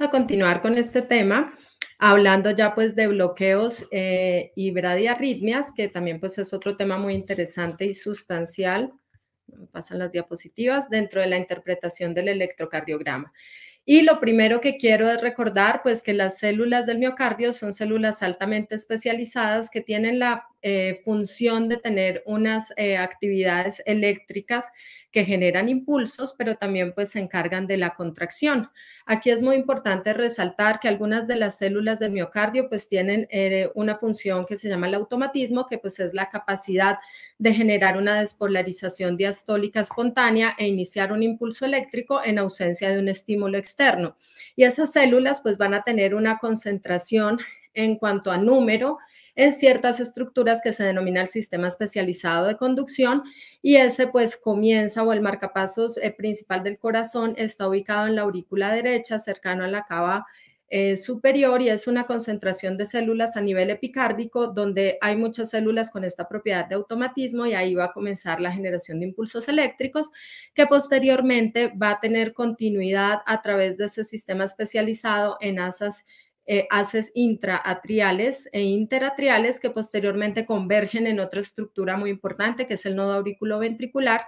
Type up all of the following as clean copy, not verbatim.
a continuar con este tema, hablando ya pues de bloqueos y bradiarritmias, que también pues es otro tema muy interesante y sustancial. Me pasan las diapositivas dentro de la interpretación del electrocardiograma. Y lo primero que quiero es recordar, pues, que las células del miocardio son células altamente especializadas que tienen la función de tener unas actividades eléctricas que generan impulsos, pero también pues se encargan de la contracción. Aquí es muy importante resaltar que algunas de las células del miocardio pues tienen una función que se llama el automatismo, que pues es la capacidad de generar una despolarización diastólica espontánea e iniciar un impulso eléctrico en ausencia de un estímulo externo. Y esas células pues van a tener una concentración en cuanto a número en ciertas estructuras que se denomina el sistema especializado de conducción, y ese pues comienza, o el marcapasos principal del corazón está ubicado en la aurícula derecha, cercano a la cava superior, y es una concentración de células a nivel epicárdico donde hay muchas células con esta propiedad de automatismo, y ahí va a comenzar la generación de impulsos eléctricos que posteriormente va a tener continuidad a través de ese sistema especializado en haces intraatriales e interatriales que posteriormente convergen en otra estructura muy importante que es el nodo auriculoventricular.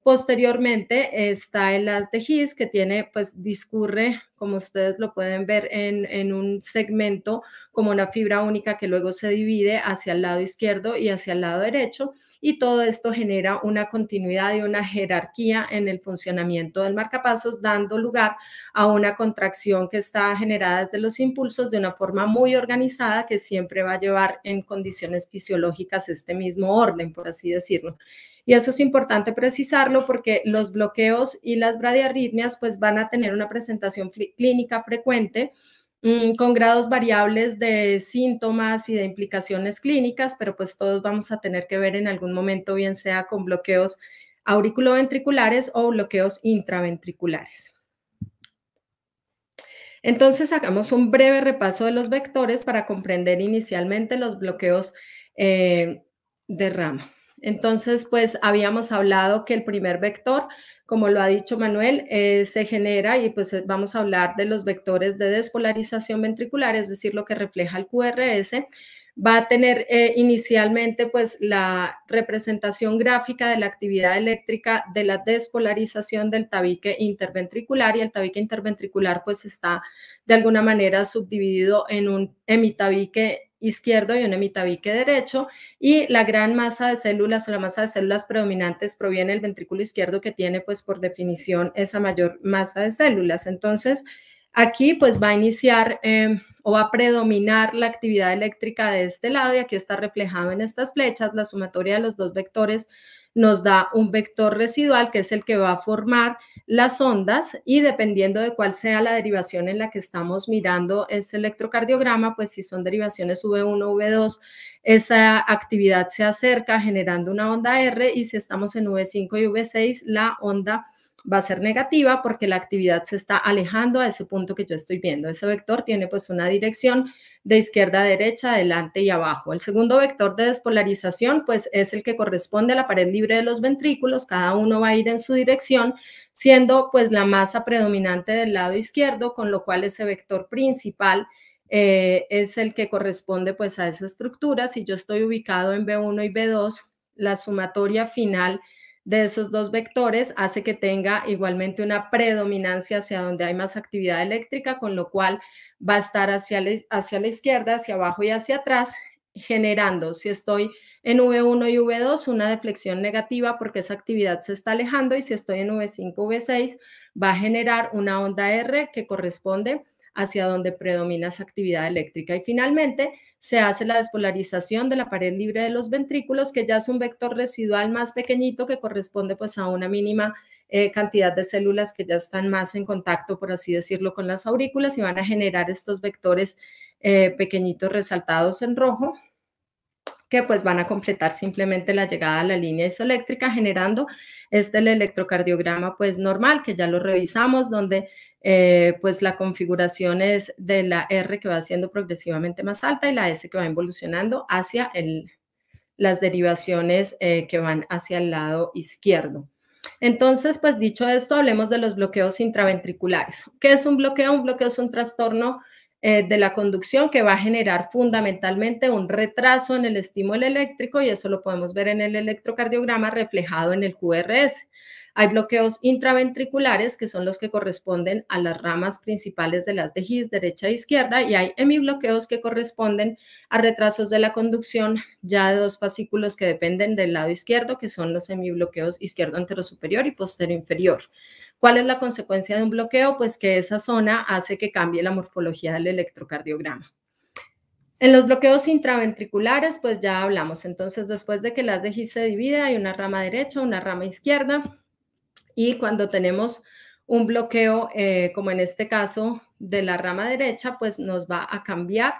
Posteriormente está el haz de His, que tiene, pues discurre, como ustedes lo pueden ver, en un segmento como una fibra única que luego se divide hacia el lado izquierdo y hacia el lado derecho, y todo esto genera una continuidad y una jerarquía en el funcionamiento del marcapasos, dando lugar a una contracción que está generada desde los impulsos de una forma muy organizada que siempre va a llevar en condiciones fisiológicas este mismo orden, por así decirlo. Y eso es importante precisarlo porque los bloqueos y las bradiarritmias pues van a tener una presentación clínica frecuente con grados variables de síntomas y de implicaciones clínicas, pero pues todos vamos a tener que ver en algún momento, bien sea con bloqueos auriculoventriculares o bloqueos intraventriculares. Entonces, hagamos un breve repaso de los vectores para comprender inicialmente los bloqueos de rama. Entonces, pues habíamos hablado que el primer vector, como lo ha dicho Manuel, se genera, y pues vamos a hablar de los vectores de despolarización ventricular, es decir, lo que refleja el QRS. Va a tener inicialmente pues la representación gráfica de la actividad eléctrica de la despolarización del tabique interventricular, y el tabique interventricular pues está de alguna manera subdividido en un hemitabique izquierdo y un hemitabique derecho, y la gran masa de células o la masa de células predominantes proviene del ventrículo izquierdo, que tiene pues por definición esa mayor masa de células. Entonces aquí pues va a iniciar o va a predominar la actividad eléctrica de este lado, y aquí está reflejado en estas flechas. La sumatoria de los dos vectores nos da un vector residual que es el que va a formar las ondas, y dependiendo de cuál sea la derivación en la que estamos mirando ese electrocardiograma, pues si son derivaciones V1, V2, esa actividad se acerca generando una onda R, y si estamos en V5 y V6, la onda va a ser negativa porque la actividad se está alejando a ese punto que yo estoy viendo. Ese vector tiene pues una dirección de izquierda a derecha, adelante y abajo. El segundo vector de despolarización pues es el que corresponde a la pared libre de los ventrículos. Cada uno va a ir en su dirección, siendo pues la masa predominante del lado izquierdo, con lo cual ese vector principal es el que corresponde pues a esa estructura. Si yo estoy ubicado en B1 y B2, la sumatoria final de esos dos vectores hace que tenga igualmente una predominancia hacia donde hay más actividad eléctrica, con lo cual va a estar hacia la izquierda, hacia abajo y hacia atrás, generando, si estoy en V1 y V2, una deflexión negativa porque esa actividad se está alejando, y si estoy en V5, V6, va a generar una onda R que corresponde hacia donde predomina esa actividad eléctrica. Y finalmente se hace la despolarización de la pared libre de los ventrículos, que ya es un vector residual más pequeñito que corresponde pues a una mínima cantidad de células que ya están más en contacto, por así decirlo, con las aurículas, y van a generar estos vectores pequeñitos resaltados en rojo, que pues van a completar simplemente la llegada a la línea isoeléctrica, generando el electrocardiograma pues normal, que ya lo revisamos, donde pues la configuración es de la R que va siendo progresivamente más alta y la S que va evolucionando hacia las derivaciones que van hacia el lado izquierdo. Entonces, pues dicho esto, hablemos de los bloqueos intraventriculares. ¿Qué es un bloqueo? Un bloqueo es un trastorno de la conducción que va a generar fundamentalmente un retraso en el estímulo eléctrico y eso lo podemos ver en el electrocardiograma reflejado en el QRS. Hay bloqueos intraventriculares que son los que corresponden a las ramas principales de las de His, derecha e izquierda, y hay hemibloqueos que corresponden a retrasos de la conducción ya de dos fascículos que dependen del lado izquierdo, que son los hemibloqueos izquierdo anterosuperior y posterior inferior. ¿Cuál es la consecuencia de un bloqueo? Pues que esa zona hace que cambie la morfología del electrocardiograma. En los bloqueos intraventriculares, pues ya hablamos. Entonces, después de que la de His se divide, hay una rama derecha, una rama izquierda, y cuando tenemos un bloqueo, como en este caso de la rama derecha, pues nos va a cambiar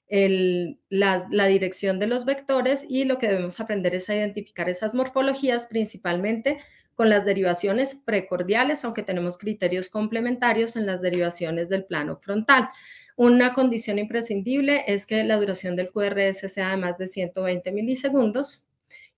la dirección de los vectores y lo que debemos aprender es a identificar esas morfologías principalmente con las derivaciones precordiales, aunque tenemos criterios complementarios en las derivaciones del plano frontal. Una condición imprescindible es que la duración del QRS sea de más de 120 milisegundos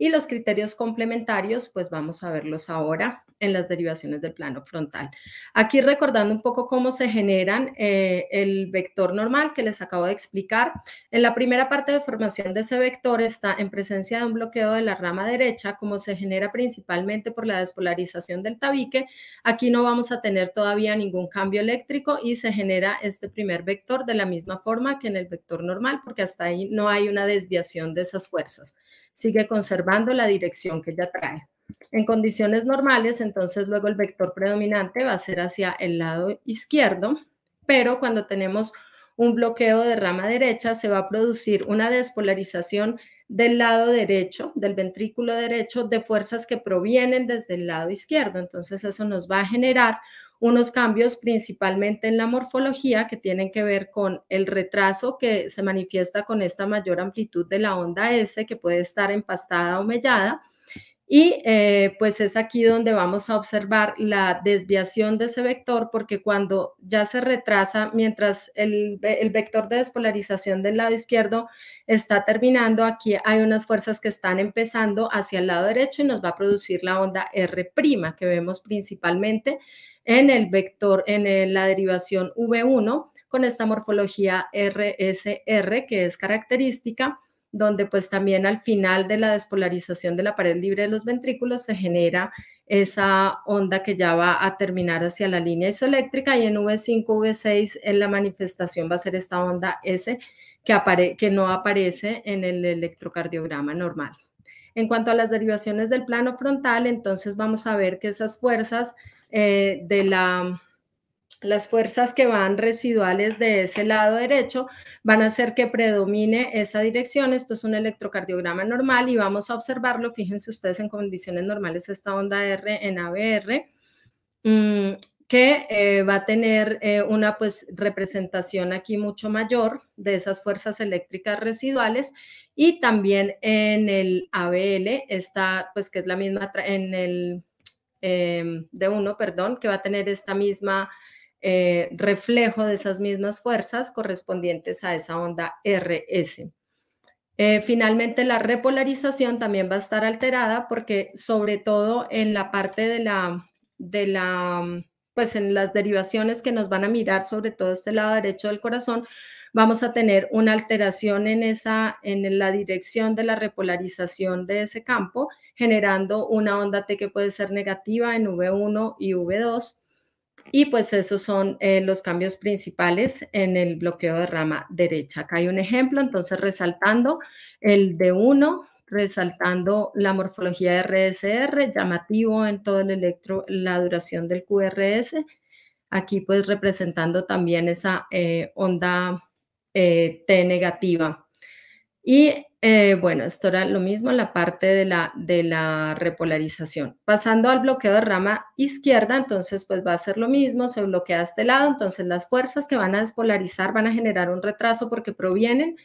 y los criterios complementarios, pues vamos a verlos ahora en las derivaciones del plano frontal. Aquí recordando un poco cómo se generan el vector normal que les acabo de explicar. En la primera parte de formación de ese vector está en presencia de un bloqueo de la rama derecha, como se genera principalmente por la despolarización del tabique. Aquí no vamos a tener todavía ningún cambio eléctrico y se genera este primer vector de la misma forma que en el vector normal, porque hasta ahí no hay una desviación de esas fuerzas. Sigue conservando la dirección que ya trae. En condiciones normales, entonces luego el vector predominante va a ser hacia el lado izquierdo, pero cuando tenemos un bloqueo de rama derecha se va a producir una despolarización del lado derecho, del ventrículo derecho, de fuerzas que provienen desde el lado izquierdo. Entonces eso nos va a generar unos cambios principalmente en la morfología que tienen que ver con el retraso que se manifiesta con esta mayor amplitud de la onda S, que puede estar empastada o mellada, y pues es aquí donde vamos a observar la desviación de ese vector, porque cuando ya se retrasa, mientras el vector de despolarización del lado izquierdo está terminando, aquí hay unas fuerzas que están empezando hacia el lado derecho y nos va a producir la onda R', que vemos principalmente en el vector, en la derivación V1, con esta morfología RSR, que es característica, donde pues también al final de la despolarización de la pared libre de los ventrículos se genera esa onda que ya va a terminar hacia la línea isoeléctrica, y en V5, V6 en la manifestación va a ser esta onda S que no aparece en el electrocardiograma normal. En cuanto a las derivaciones del plano frontal, entonces vamos a ver que esas fuerzas las fuerzas que van residuales de ese lado derecho van a hacer que predomine esa dirección. Esto es un electrocardiograma normal y vamos a observarlo. Fíjense ustedes en condiciones normales esta onda R en ABR, que va a tener una pues representación aquí mucho mayor de esas fuerzas eléctricas residuales, y también en el ABL está pues que es la misma en el D1, perdón, que va a tener esta misma reflejo de esas mismas fuerzas correspondientes a esa onda RS. Finalmente, la repolarización también va a estar alterada porque sobre todo en la parte pues en las derivaciones que nos van a mirar, sobre todo este lado derecho del corazón, vamos a tener una alteración en la dirección de la repolarización de ese campo, generando una onda T que puede ser negativa en V1 y V2. Y pues esos son los cambios principales en el bloqueo de rama derecha. Acá hay un ejemplo, entonces resaltando el D1, resaltando la morfología RSR, llamativo en todo el la duración del QRS. Aquí pues representando también esa onda T negativa. Y bueno, esto era lo mismo en la parte de la repolarización. Pasando al bloqueo de rama izquierda, entonces pues va a ser lo mismo, se bloquea este lado, entonces las fuerzas que van a despolarizar van a generar un retraso porque provienen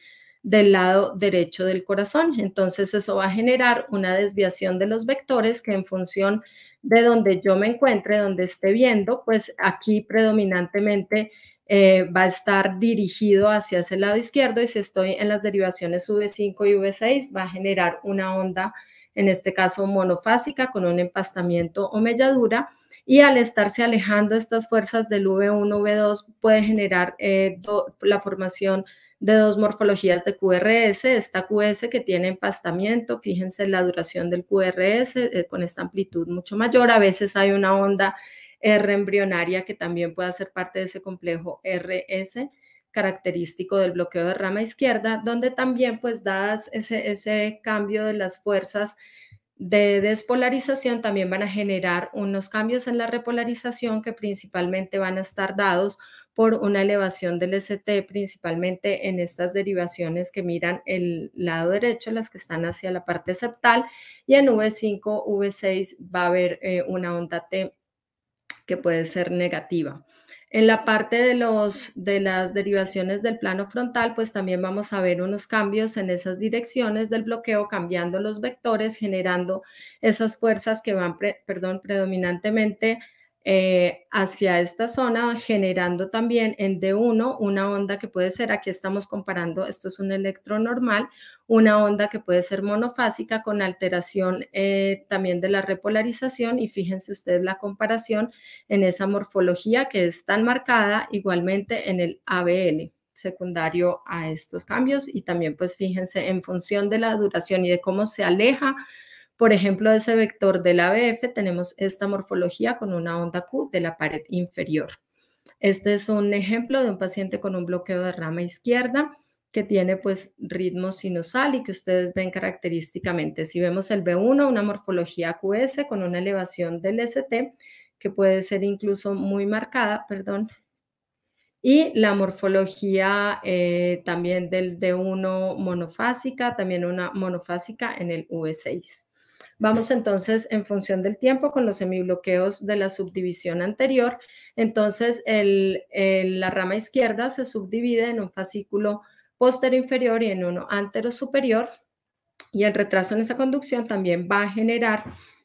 del lado derecho del corazón. Entonces eso va a generar una desviación de los vectores que en función de donde yo me encuentre, donde esté viendo, pues aquí predominantemente va a estar dirigido hacia ese lado izquierdo, y si estoy en las derivaciones V5 y V6 va a generar una onda en este caso monofásica, con un empastamiento o melladura, y al estarse alejando estas fuerzas del V1, V2 puede generar la formación de dos morfologías de QRS, esta QS que tiene empastamiento, fíjense la duración del QRS con esta amplitud mucho mayor, a veces hay una onda R embrionaria que también puede ser parte de ese complejo RS característico del bloqueo de rama izquierda, donde también pues dadas ese cambio de las fuerzas de despolarización también van a generar unos cambios en la repolarización que principalmente van a estar dados por una elevación del ST, principalmente en estas derivaciones que miran el lado derecho, las que están hacia la parte septal, y en V5, V6 va a haber una onda T que puede ser negativa. En la parte de las derivaciones del plano frontal, pues también vamos a ver unos cambios en esas direcciones del bloqueo, cambiando los vectores, generando esas fuerzas que van, predominantemente hacia esta zona, generando también en D1 una onda que puede ser, aquí estamos comparando, esto es un electro normal, una onda que puede ser monofásica con alteración también de la repolarización, y fíjense ustedes la comparación en esa morfología que es tan marcada igualmente en el ABL secundario a estos cambios, y también pues fíjense en función de la duración y de cómo se aleja, por ejemplo, de ese vector del ABF tenemos esta morfología con una onda Q de la pared inferior. Este es un ejemplo de un paciente con un bloqueo de rama izquierda que tiene pues ritmo sinusal y que ustedes ven característicamente. Si vemos el B1, una morfología QS con una elevación del ST que puede ser incluso muy marcada, perdón, y la morfología también del D1 monofásica, también una monofásica en el V6. Vamos entonces en función del tiempo con los semibloqueos de la subdivisión anterior. Entonces la rama izquierda se subdivide en un fascículo posterior inferior y en uno antero superior, y el retraso en esa conducción también va a generar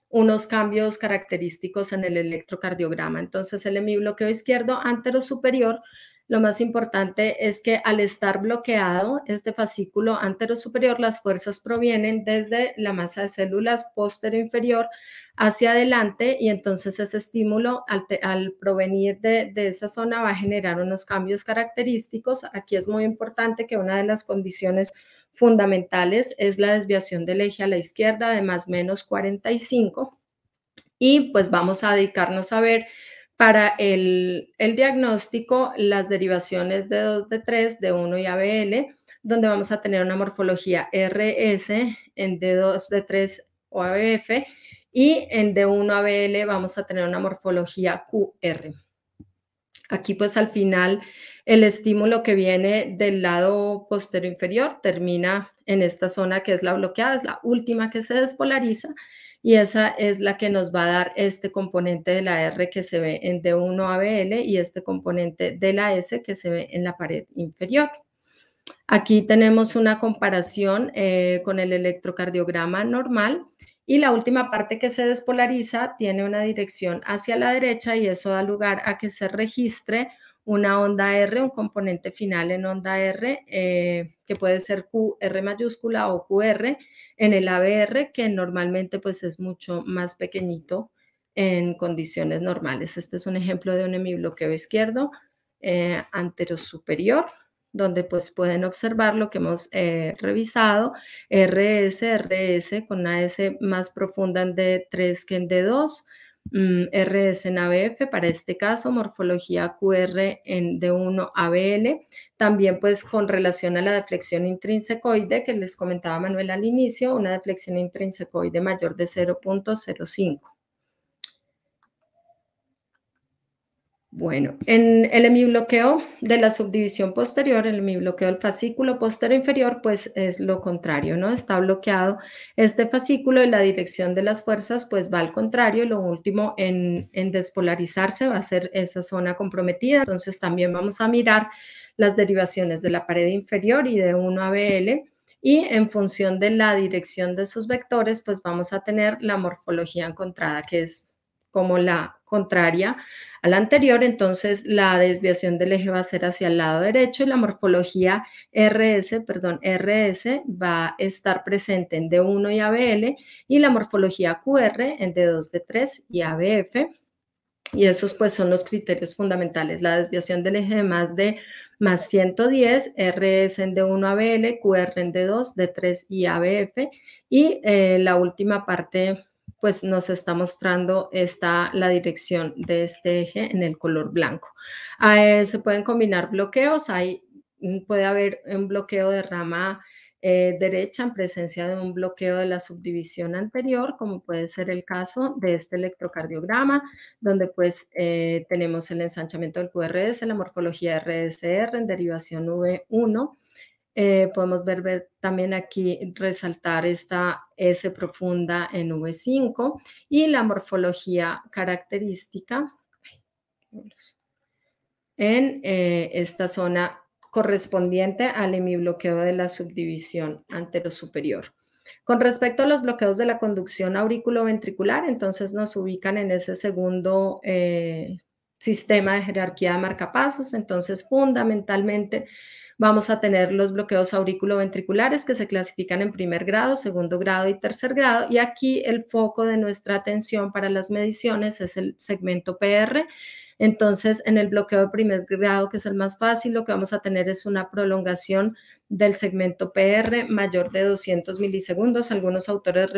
unos cambios característicos en el electrocardiograma. Entonces, el hemibloqueo izquierdo antero superior, lo más importante es que al estar bloqueado este fascículo antero superior, las fuerzas provienen desde la masa de células posterior inferior hacia adelante, y entonces ese estímulo al provenir de esa zona va a generar unos cambios característicos. Aquí es muy importante que una de las condiciones fundamentales es la desviación del eje a la izquierda de más o menos 45, y pues vamos a dedicarnos a ver para el diagnóstico las derivaciones de 2, de 3, de 1 y ABL, donde vamos a tener una morfología RS en D2, D3 o ABF, y en D1 ABL vamos a tener una morfología QR. Aquí pues al final el estímulo que viene del lado posterior inferior termina en esta zona que es la bloqueada, es la última que se despolariza, y esa es la que nos va a dar este componente de la R que se ve en D1ABL y este componente de la S que se ve en la pared inferior. Aquí tenemos una comparación con el electrocardiograma normal, y la última parte que se despolariza tiene una dirección hacia la derecha, y eso da lugar a que se registre una onda R, un componente final en onda R, que puede ser QR mayúscula o QR en el ABR, que normalmente pues es mucho más pequeñito en condiciones normales. Este es un ejemplo de un hemibloqueo izquierdo anterosuperior, donde pues pueden observar lo que hemos revisado, RS con una S más profunda en D3 que en D2, RS en ABF, para este caso, morfología QR en D1 ABL, también pues con relación a la deflexión intrínsecoide que les comentaba Manuel al inicio, una deflexión intrínsecoide mayor de 0.05. Bueno, en el hemibloqueo de la subdivisión posterior, el hemibloqueo del fascículo posterior inferior, pues es lo contrario, ¿no? Está bloqueado este fascículo y la dirección de las fuerzas pues va al contrario. Lo último en despolarizarse va a ser esa zona comprometida. Entonces también vamos a mirar las derivaciones de la pared inferior y de 1 ABL, y en función de la dirección de sus vectores pues vamos a tener la morfología encontrada, que es como la contraria a la anterior, entonces la desviación del eje va a ser hacia el lado derecho y la morfología RS va a estar presente en D1 y ABL y la morfología QR en D2, D3 y ABF. Y esos pues son los criterios fundamentales, la desviación del eje de más 110, RS en D1 ABL, QR en D2, D3 y ABF. Y la última parte pues nos está mostrando la dirección de este eje en el color blanco. Se pueden combinar bloqueos, puede haber un bloqueo de rama derecha en presencia de un bloqueo de la subdivisión anterior, como puede ser el caso de este electrocardiograma, donde pues tenemos el ensanchamiento del QRS, la morfología RSR en derivación V1. Podemos ver también aquí resaltar esta S profunda en V5 y la morfología característica en esta zona correspondiente al hemibloqueo de la subdivisión anterosuperior. Con respecto a los bloqueos de la conducción auriculoventricular, entonces nos ubican en ese segundo sistema de jerarquía de marcapasos. Entonces, fundamentalmente, vamos a tener los bloqueos auriculoventriculares que se clasifican en primer grado, segundo grado y tercer grado. Y aquí el foco de nuestra atención para las mediciones es el segmento PR. Entonces, en el bloqueo de primer grado, que es el más fácil, lo que vamos a tener es una prolongación del segmento PR mayor de 200 milisegundos. Algunos autores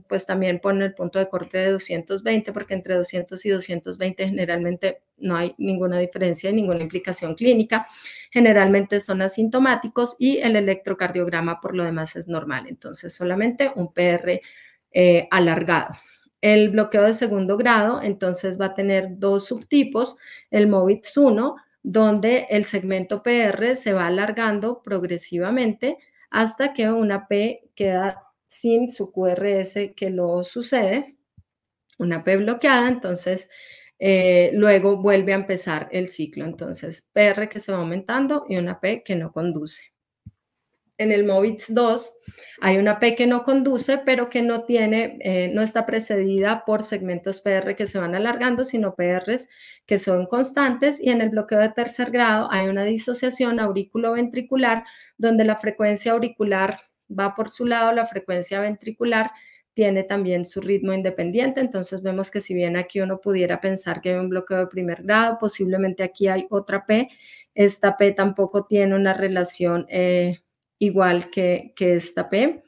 pues también ponen el punto de corte de 220 porque entre 200 y 220 generalmente no hay ninguna diferencia y ninguna implicación clínica. Generalmente son asintomáticos y el electrocardiograma por lo demás es normal. Entonces, solamente un PR alargado. El bloqueo de segundo grado, entonces, va a tener dos subtipos, el MOVITS 1, donde el segmento PR se va alargando progresivamente hasta que una P queda sin su QRS que lo sucede, una P bloqueada, entonces luego vuelve a empezar el ciclo. Entonces, PR que se va aumentando y una P que no conduce. En el MOVITS 2 hay una P que no conduce, pero que no está precedida por segmentos PR que se van alargando, sino PRs que son constantes. Y en el bloqueo de tercer grado hay una disociación auriculoventricular, donde la frecuencia auricular va por su lado, la frecuencia ventricular tiene también su ritmo independiente. Entonces vemos que si bien aquí uno pudiera pensar que hay un bloqueo de primer grado, posiblemente aquí hay otra P. Esta P tampoco tiene una relación igual que esta P.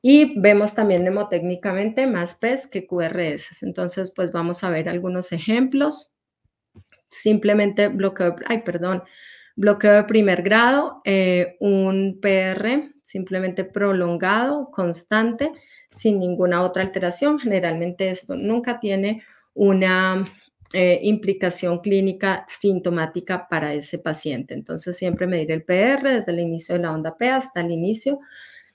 Y vemos también mnemotécnicamente más P's que QRS. Entonces, pues vamos a ver algunos ejemplos. Simplemente bloqueo de primer grado, un PR simplemente prolongado, constante, sin ninguna otra alteración. Generalmente esto nunca tiene una implicación clínica sintomática para ese paciente. Entonces, siempre medir el PR desde el inicio de la onda P hasta el inicio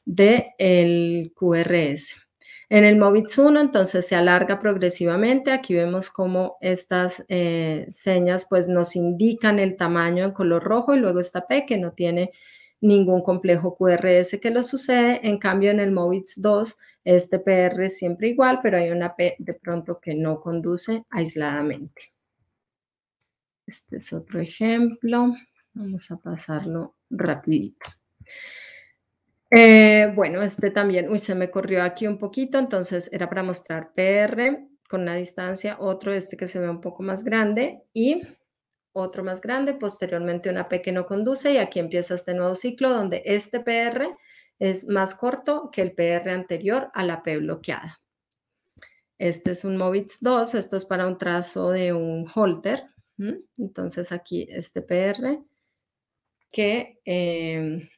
del QRS. En el MOVITS 1, entonces, se alarga progresivamente. Aquí vemos cómo estas señas pues, nos indican el tamaño en color rojo y luego esta P que no tiene ningún complejo QRS que lo sucede. En cambio, en el MOVITS 2, este PR es siempre igual, pero hay una P de pronto que no conduce aisladamente. Este es otro ejemplo. Vamos a pasarlo rapidito. Bueno, este también, se me corrió aquí un poquito, entonces era para mostrar PR con una distancia, otro que se ve un poco más grande y otro más grande, posteriormente una P que no conduce y aquí empieza este nuevo ciclo donde este PR es más corto que el PR anterior a la P bloqueada. Este es un MOVITS 2, esto es para un trazo de un holter. Entonces aquí este PR que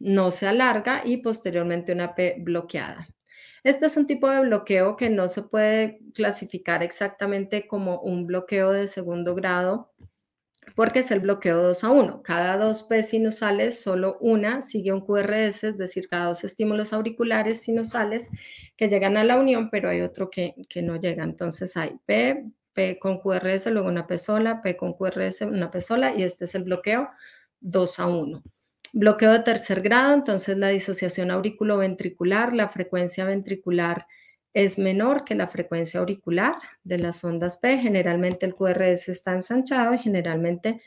no se alarga y posteriormente una P bloqueada. Este es un tipo de bloqueo que no se puede clasificar exactamente como un bloqueo de segundo grado porque es el bloqueo 2 a 1. Cada dos P sinusales, solo una sigue un QRS, es decir, cada dos estímulos auriculares sinusales que llegan a la unión, pero hay otro que no llega. Entonces hay P con QRS, luego una P sola, P con QRS, una P sola, y este es el bloqueo 2 a 1. Bloqueo de tercer grado, entonces la disociación auriculoventricular, la frecuencia ventricular es menor que la frecuencia auricular de las ondas P. Generalmente el QRS está ensanchado y generalmente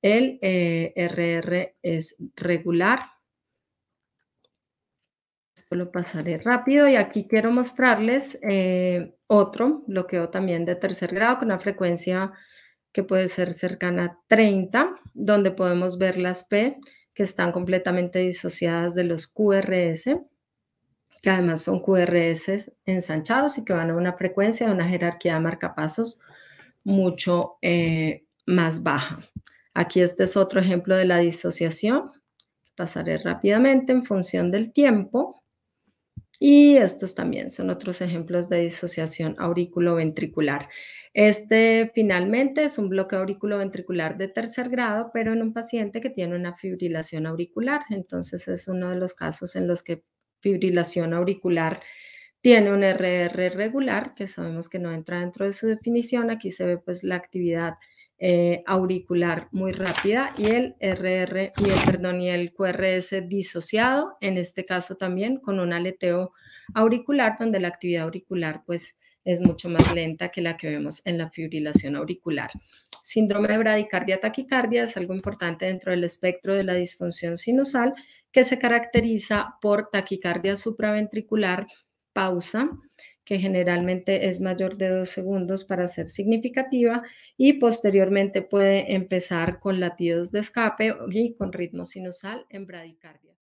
el RR es regular. Esto lo pasaré rápido y aquí quiero mostrarles otro bloqueo también de tercer grado con una frecuencia que puede ser cercana a 30, donde podemos ver las P que están completamente disociadas de los QRS, que además son QRS ensanchados y que van a una frecuencia de una jerarquía de marcapasos mucho más baja. Aquí este es otro ejemplo de la disociación. Pasaré rápidamente en función del tiempo. Y estos también son otros ejemplos de disociación auriculoventricular. Este finalmente es un bloqueo auriculoventricular de tercer grado, pero en un paciente que tiene una fibrilación auricular. Entonces es uno de los casos en los que fibrilación auricular tiene un RR regular, que sabemos que no entra dentro de su definición. Aquí se ve pues la actividad auricular muy rápida y el RR y el QRS disociado, en este caso también con un aleteo auricular, donde la actividad auricular pues es mucho más lenta que la que vemos en la fibrilación auricular. Síndrome de bradicardia taquicardia es algo importante dentro del espectro de la disfunción sinusal que se caracteriza por taquicardia supraventricular, pausa, que generalmente es mayor de 2 segundos para ser significativa y posteriormente puede empezar con latidos de escape y con ritmo sinusal en bradicardia.